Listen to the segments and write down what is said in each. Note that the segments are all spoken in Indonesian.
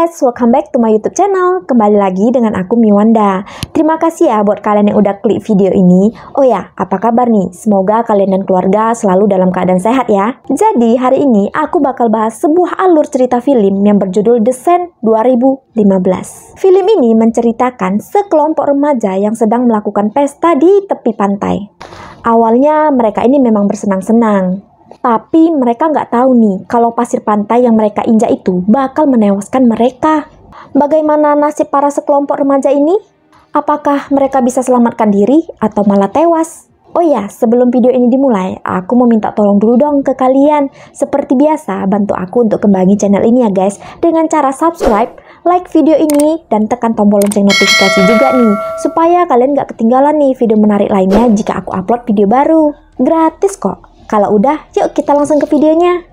guys, welcome back to my YouTube channel. Kembali lagi dengan aku Miwanda. Terima kasih ya buat kalian yang udah klik video ini. Oh ya, apa kabar nih? Semoga kalian dan keluarga selalu dalam keadaan sehat ya. Jadi hari ini aku bakal bahas sebuah alur cerita film yang berjudul Descent 2015. Film ini menceritakan sekelompok remaja yang sedang melakukan pesta di tepi pantai. Awalnya mereka ini memang bersenang-senang. Tapi mereka nggak tahu nih kalau pasir pantai yang mereka injak itu bakal menewaskan mereka. Bagaimana nasib para sekelompok remaja ini? Apakah mereka bisa selamatkan diri atau malah tewas? Oh ya, sebelum video ini dimulai, aku mau minta tolong dulu dong ke kalian. Seperti biasa, bantu aku untuk kembangin channel ini ya guys, dengan cara subscribe, like video ini, dan tekan tombol lonceng notifikasi juga nih, supaya kalian nggak ketinggalan nih video menarik lainnya jika aku upload video baru. Gratis kok. Kalau udah, yuk kita langsung ke videonya.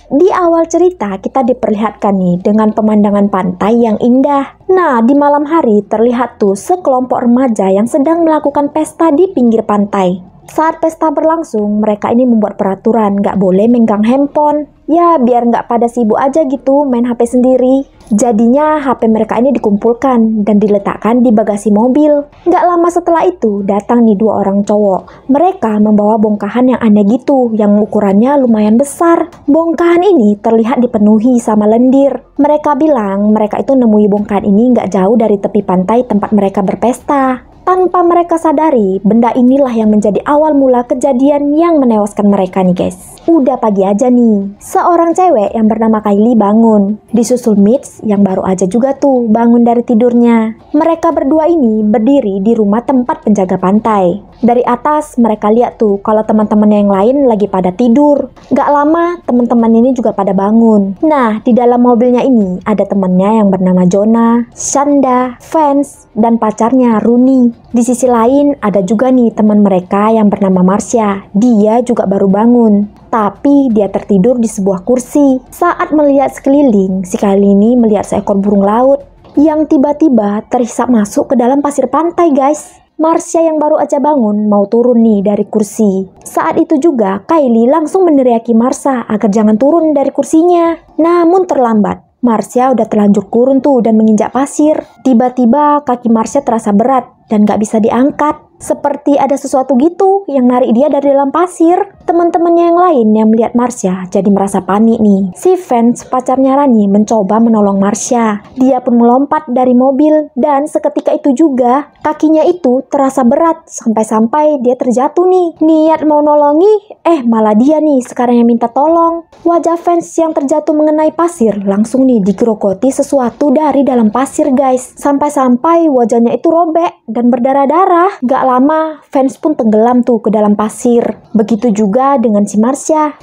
Di awal cerita, kita diperlihatkan nih dengan pemandangan pantai yang indah. Nah, di malam hari terlihat tuh sekelompok remaja yang sedang melakukan pesta di pinggir pantai. Saat pesta berlangsung, mereka ini membuat peraturan nggak boleh megang handphone. Ya, biar nggak pada sibuk aja gitu main HP sendiri. Jadinya HP mereka ini dikumpulkan dan diletakkan di bagasi mobil. Nggak lama setelah itu, datang nih dua orang cowok. Mereka membawa bongkahan yang aneh gitu, yang ukurannya lumayan besar. Bongkahan ini terlihat dipenuhi sama lendir. Mereka bilang mereka itu nemui bongkahan ini nggak jauh dari tepi pantai tempat mereka berpesta. Tanpa mereka sadari, benda inilah yang menjadi awal mula kejadian yang menewaskan mereka nih guys. Udah pagi aja nih, seorang cewek yang bernama Kylie bangun. Disusul Mitch yang baru aja juga tuh bangun dari tidurnya. Mereka berdua ini berdiri di rumah tempat penjaga pantai. Dari atas mereka lihat tuh kalau teman-teman yang lain lagi pada tidur. Gak lama teman-teman ini juga pada bangun. Nah, di dalam mobilnya ini ada temannya yang bernama Jonah, Shanda, Vance, dan pacarnya Rooney. Di sisi lain ada juga nih teman mereka yang bernama Marcia. Dia juga baru bangun, tapi dia tertidur di sebuah kursi. Saat melihat sekeliling, si Kylie ini melihat seekor burung laut yang tiba-tiba terhisap masuk ke dalam pasir pantai guys. Marcia yang baru aja bangun mau turun nih dari kursi. Saat itu juga Kylie langsung meneriaki Marcia agar jangan turun dari kursinya. Namun terlambat. Marcia udah terlanjur kurun tuh dan menginjak pasir. Tiba-tiba kaki Marcia terasa berat dan gak bisa diangkat. Seperti ada sesuatu gitu yang narik dia dari dalam pasir. Teman-temannya yang lain yang melihat Marcia jadi merasa panik nih. Si Vance, pacarnya Rani, mencoba menolong Marcia. Dia pun melompat dari mobil dan seketika itu juga kakinya itu terasa berat sampai-sampai dia terjatuh nih. Niat mau nolongi, malah dia nih sekarang yang minta tolong. Wajah Vance yang terjatuh mengenai pasir langsung nih digerogoti sesuatu dari dalam pasir guys. Sampai-sampai wajahnya itu robek dan berdarah-darah. Gak lama, Vance pun tenggelam tuh ke dalam pasir. Begitu juga dengan si Marcia.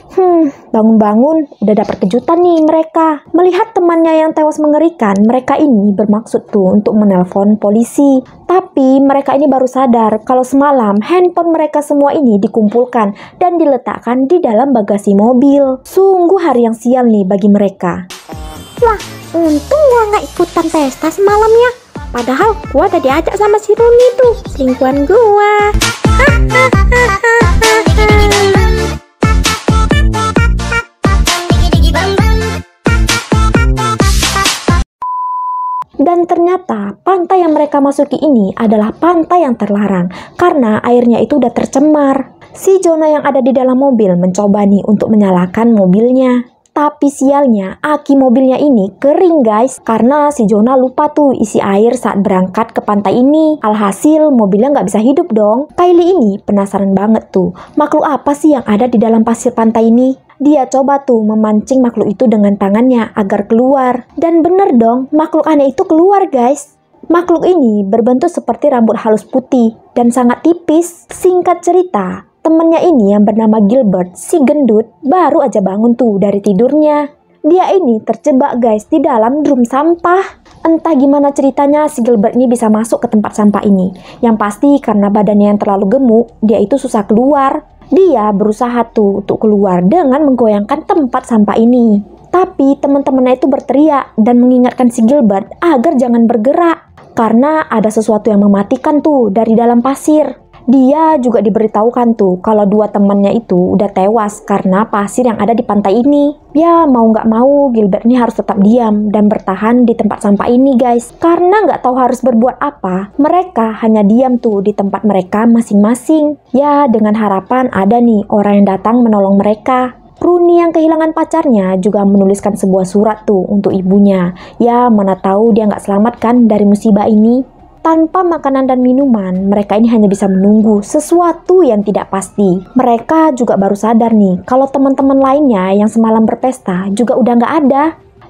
Bangun-bangun, udah dapat kejutan nih mereka. Melihat temannya yang tewas mengerikan, mereka ini bermaksud tuh untuk menelpon polisi. Tapi mereka ini baru sadar kalau semalam handphone mereka semua ini dikumpulkan dan diletakkan di dalam bagasi mobil. Sungguh hari yang sial nih bagi mereka. Wah, untung gua nggak ikutan pesta semalam ya. Padahal gua udah diajak sama si Rooney tuh, selingkuhan gua. Dan ternyata pantai yang mereka masuki ini adalah pantai yang terlarang karena airnya itu udah tercemar. Si Jonah yang ada di dalam mobil mencoba nih untuk menyalakan mobilnya. Tapi sialnya, aki mobilnya ini kering guys, karena si Jonah lupa tuh isi air saat berangkat ke pantai ini. Alhasil, mobilnya nggak bisa hidup dong. Kylie ini penasaran banget tuh, makhluk apa sih yang ada di dalam pasir pantai ini? Dia coba tuh memancing makhluk itu dengan tangannya agar keluar. Dan bener dong, makhluk aneh itu keluar guys. Makhluk ini berbentuk seperti rambut halus putih dan sangat tipis. Singkat cerita, temennya ini yang bernama Gilbert, si gendut, baru aja bangun tuh dari tidurnya. Dia ini terjebak guys di dalam drum sampah. Entah gimana ceritanya si Gilbert ini bisa masuk ke tempat sampah ini. Yang pasti karena badannya yang terlalu gemuk, dia itu susah keluar. Dia berusaha tuh untuk keluar dengan menggoyangkan tempat sampah ini. Tapi teman-temannya itu berteriak dan mengingatkan si Gilbert agar jangan bergerak. Karena ada sesuatu yang mematikan tuh dari dalam pasir. Dia juga diberitahukan tuh kalau dua temannya itu udah tewas karena pasir yang ada di pantai ini. Ya mau nggak mau Gilbert ini harus tetap diam dan bertahan di tempat sampah ini guys. Karena nggak tahu harus berbuat apa, mereka hanya diam tuh di tempat mereka masing-masing. Ya dengan harapan ada nih orang yang datang menolong mereka. Rooney yang kehilangan pacarnya juga menuliskan sebuah surat tuh untuk ibunya. Ya mana tahu dia nggak selamat kan dari musibah ini. Tanpa makanan dan minuman, mereka ini hanya bisa menunggu sesuatu yang tidak pasti. Mereka juga baru sadar nih, kalau teman-teman lainnya yang semalam berpesta juga udah nggak ada.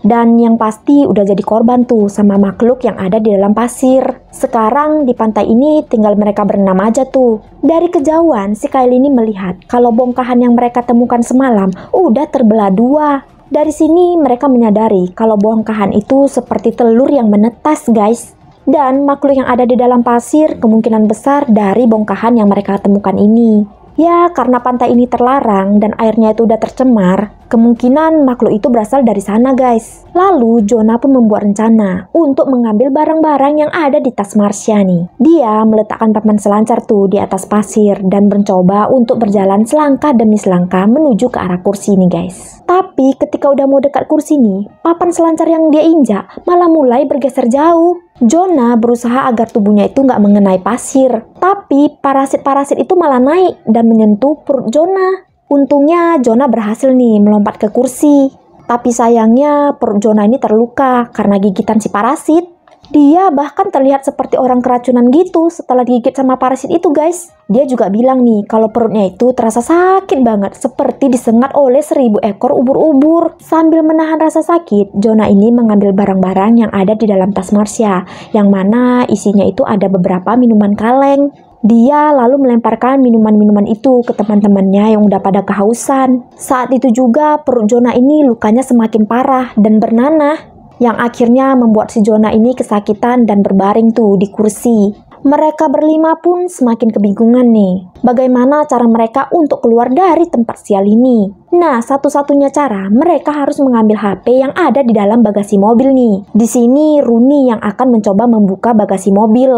Dan yang pasti udah jadi korban tuh sama makhluk yang ada di dalam pasir. Sekarang di pantai ini tinggal mereka berenam aja tuh. Dari kejauhan, si Kylie ini melihat kalau bongkahan yang mereka temukan semalam udah terbelah dua. Dari sini mereka menyadari kalau bongkahan itu seperti telur yang menetas guys. Dan makhluk yang ada di dalam pasir kemungkinan besar dari bongkahan yang mereka temukan ini. Ya, karena pantai ini terlarang dan airnya itu udah tercemar, kemungkinan makhluk itu berasal dari sana guys. Lalu Jonah pun membuat rencana untuk mengambil barang-barang yang ada di tas Marcia nih. Dia meletakkan papan selancar tuh di atas pasir dan mencoba untuk berjalan selangkah demi selangkah menuju ke arah kursi nih guys. Tapi ketika udah mau dekat kursi nih, papan selancar yang dia injak malah mulai bergeser jauh. Jonah berusaha agar tubuhnya itu nggak mengenai pasir. Tapi parasit-parasit itu malah naik dan menyentuh perut Jonah. Untungnya Jonah berhasil nih melompat ke kursi. Tapi sayangnya perut Jonah ini terluka karena gigitan si parasit. Dia bahkan terlihat seperti orang keracunan gitu setelah digigit sama parasit itu guys. Dia juga bilang nih kalau perutnya itu terasa sakit banget seperti disengat oleh 1000 ekor ubur-ubur. Sambil menahan rasa sakit, Jonah ini mengambil barang-barang yang ada di dalam tas Marcia, yang mana isinya itu ada beberapa minuman kaleng. Dia lalu melemparkan minuman-minuman itu ke teman-temannya yang udah pada kehausan. Saat itu juga perut Jonah ini lukanya semakin parah dan bernanah, yang akhirnya membuat si Jonah ini kesakitan dan berbaring tuh di kursi. Mereka berlima pun semakin kebingungan nih, bagaimana cara mereka untuk keluar dari tempat sial ini. Nah, satu-satunya cara mereka harus mengambil HP yang ada di dalam bagasi mobil nih. Di sini Rooney yang akan mencoba membuka bagasi mobil.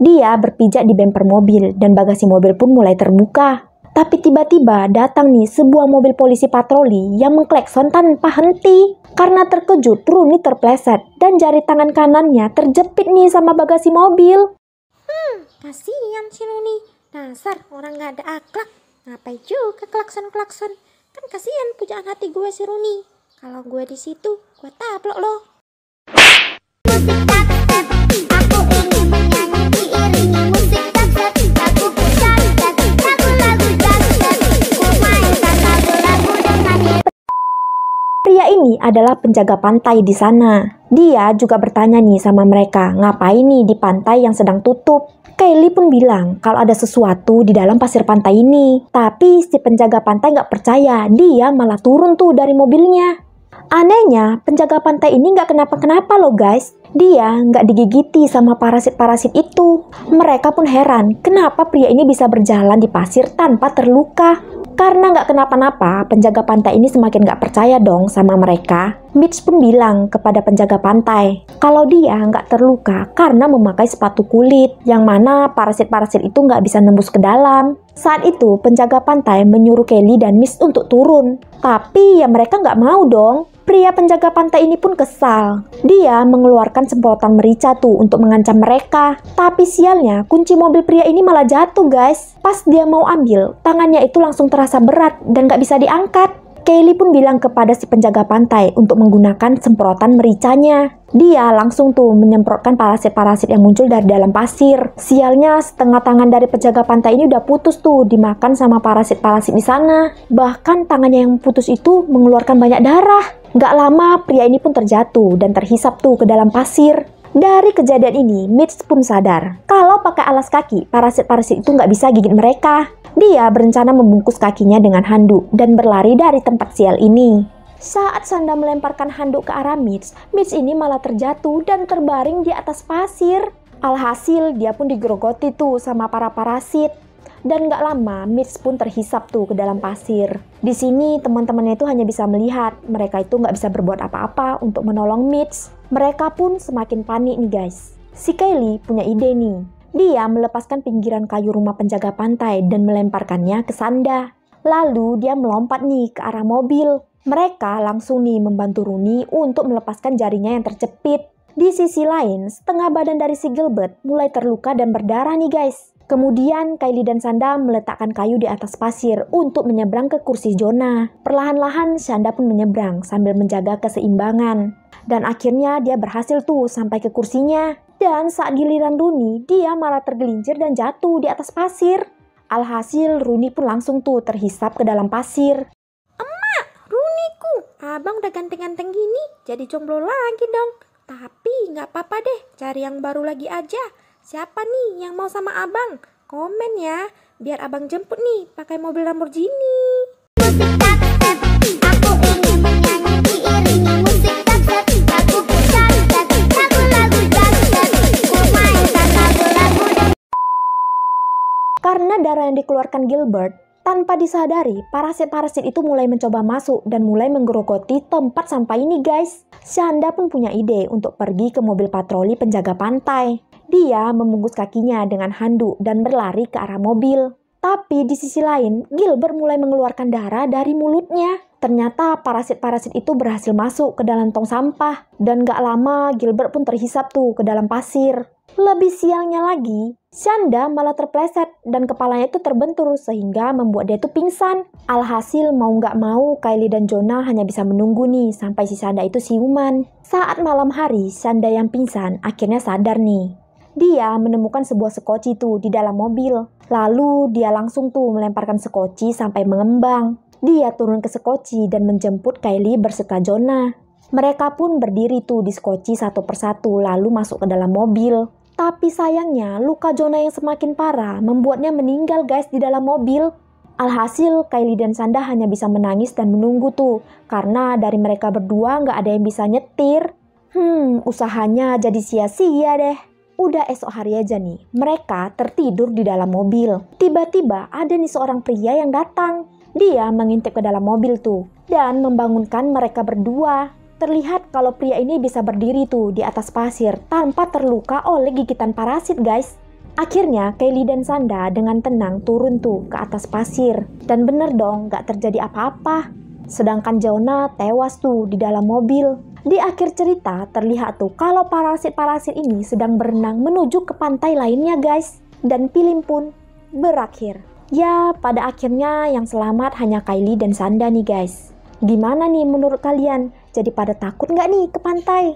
Dia berpijak di bemper mobil dan bagasi mobil pun mulai terbuka. Tapi tiba-tiba datang nih sebuah mobil polisi patroli yang mengklekson tanpa henti. Karena terkejut, Rooney terpleset dan jari tangan kanannya terjepit nih sama bagasi mobil. Kasihan si Rooney. Dasar orang gak ada akhlak. Ngapain juga klakson-klakson? Kan kasihan pujaan hati gue si Rooney. Kalau gue di situ, gue taplok loh. Pria ini adalah penjaga pantai di sana. Dia juga bertanya nih sama mereka, ngapain nih di pantai yang sedang tutup? Kylie pun bilang kalau ada sesuatu di dalam pasir pantai ini. Tapi si penjaga pantai nggak percaya, dia malah turun tuh dari mobilnya. Anehnya, penjaga pantai ini nggak kenapa-kenapa loh guys. Dia nggak digigiti sama parasit-parasit itu. Mereka pun heran, kenapa pria ini bisa berjalan di pasir tanpa terluka. Karena nggak kenapa-napa, penjaga pantai ini semakin nggak percaya dong sama mereka. Mitch pun bilang kepada penjaga pantai, kalau dia nggak terluka karena memakai sepatu kulit, yang mana parasit-parasit itu nggak bisa nembus ke dalam. Saat itu, penjaga pantai menyuruh Kelly dan Mitch untuk turun. Tapi ya mereka nggak mau dong. Pria penjaga pantai ini pun kesal. Dia mengeluarkan semprotan merica tuh untuk mengancam mereka. Tapi sialnya, kunci mobil pria ini malah jatuh guys. Pas dia mau ambil, tangannya itu langsung terasa berat dan gak bisa diangkat. Kelly pun bilang kepada si penjaga pantai untuk menggunakan semprotan mericanya. Dia langsung tuh menyemprotkan parasit-parasit yang muncul dari dalam pasir. Sialnya, setengah tangan dari penjaga pantai ini udah putus tuh dimakan sama parasit-parasit di sana. Bahkan tangannya yang putus itu mengeluarkan banyak darah. Gak lama, pria ini pun terjatuh dan terhisap tuh ke dalam pasir. Dari kejadian ini, Mitch pun sadar kalau pakai alas kaki, parasit-parasit itu nggak bisa gigit mereka. Dia berencana membungkus kakinya dengan handuk dan berlari dari tempat sial ini. Saat Sanda melemparkan handuk ke arah Mitch, Mitch ini malah terjatuh dan terbaring di atas pasir. Alhasil, dia pun digerogoti tuh sama para parasit. Dan gak lama, Mitch pun terhisap tuh ke dalam pasir. Di sini teman-temannya itu hanya bisa melihat. Mereka itu gak bisa berbuat apa-apa untuk menolong Mitch. Mereka pun semakin panik nih guys. Si Kylie punya ide nih. Dia melepaskan pinggiran kayu rumah penjaga pantai dan melemparkannya ke Sanda. Lalu dia melompat nih ke arah mobil. Mereka langsung nih membantu Rooney untuk melepaskan jarinya yang terjepit. Di sisi lain, setengah badan dari si Gilbert mulai terluka dan berdarah nih guys. Kemudian Kylie dan Shanda meletakkan kayu di atas pasir untuk menyeberang ke kursi Jonah. Perlahan-lahan Shanda pun menyeberang sambil menjaga keseimbangan. Dan akhirnya dia berhasil tuh sampai ke kursinya. Dan saat giliran Rooney, dia malah tergelincir dan jatuh di atas pasir. Alhasil Rooney pun langsung tuh terhisap ke dalam pasir. Emak, Rooneyku, abang udah ganteng-ganteng gini, jadi jomblo lagi dong. Tapi nggak apa-apa deh, cari yang baru lagi aja. Siapa nih yang mau sama abang? Komen ya, biar abang jemput nih pakai mobil Lamborghini. Musik dubstep, aku ingin bernyanyi diiringi musik dubstep. Lagu dubstep, lagu-lagu dubstep, ku mainkan lagu-lagu dubstep. Karena darah yang dikeluarkan Gilbert, tanpa disadari, parasit-parasit itu mulai mencoba masuk dan mulai menggerogoti tempat sampah ini guys. Shanda pun punya ide untuk pergi ke mobil patroli penjaga pantai. Dia membungkus kakinya dengan handuk dan berlari ke arah mobil. Tapi di sisi lain, Gilbert mulai mengeluarkan darah dari mulutnya. Ternyata parasit-parasit itu berhasil masuk ke dalam tong sampah. Dan gak lama Gilbert pun terhisap tuh ke dalam pasir. Lebih sialnya lagi, Shanda malah terpleset dan kepalanya itu terbentur sehingga membuat dia tuh pingsan. Alhasil mau gak mau Kylie dan Jonah hanya bisa menunggu nih sampai si Shanda itu siuman. Saat malam hari, Shanda yang pingsan akhirnya sadar nih. Dia menemukan sebuah sekoci tuh di dalam mobil. Lalu dia langsung tuh melemparkan sekoci sampai mengembang. Dia turun ke sekoci dan menjemput Kylie berserta Jonah. Mereka pun berdiri tuh di sekoci satu persatu lalu masuk ke dalam mobil. Tapi sayangnya luka Jonah yang semakin parah membuatnya meninggal guys di dalam mobil. Alhasil Kylie dan Shanda hanya bisa menangis dan menunggu tuh. Karena dari mereka berdua nggak ada yang bisa nyetir. Usahanya jadi sia-sia deh. Udah esok hari aja nih, mereka tertidur di dalam mobil. Tiba-tiba ada nih seorang pria yang datang. Dia mengintip ke dalam mobil tuh dan membangunkan mereka berdua. Terlihat kalau pria ini bisa berdiri tuh di atas pasir tanpa terluka oleh gigitan parasit guys. Akhirnya Kylie dan Shanda dengan tenang turun tuh ke atas pasir. Dan bener dong gak terjadi apa-apa. Sedangkan Jonah tewas tuh di dalam mobil. Di akhir cerita terlihat tuh kalau parasit-parasit ini sedang berenang menuju ke pantai lainnya guys. Dan film pun berakhir. Ya pada akhirnya yang selamat hanya Kylie dan Shanda nih guys. Gimana nih menurut kalian? Jadi pada takut nggak nih ke pantai?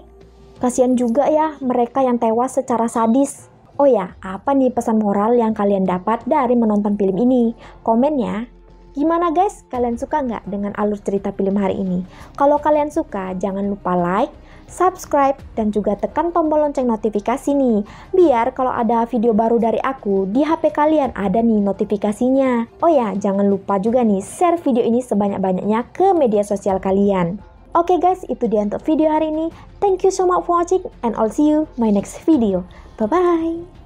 Kasian juga ya mereka yang tewas secara sadis. Oh ya, apa nih pesan moral yang kalian dapat dari menonton film ini? Komen ya. Gimana guys? Kalian suka nggak dengan alur cerita film hari ini? Kalau kalian suka, jangan lupa like, subscribe, dan juga tekan tombol lonceng notifikasi nih. Biar kalau ada video baru dari aku, di HP kalian ada nih notifikasinya. Oh ya, jangan lupa juga nih share video ini sebanyak-banyaknya ke media sosial kalian. Oke guys, itu dia untuk video hari ini. Thank you so much for watching and I'll see you my next video. Bye-bye.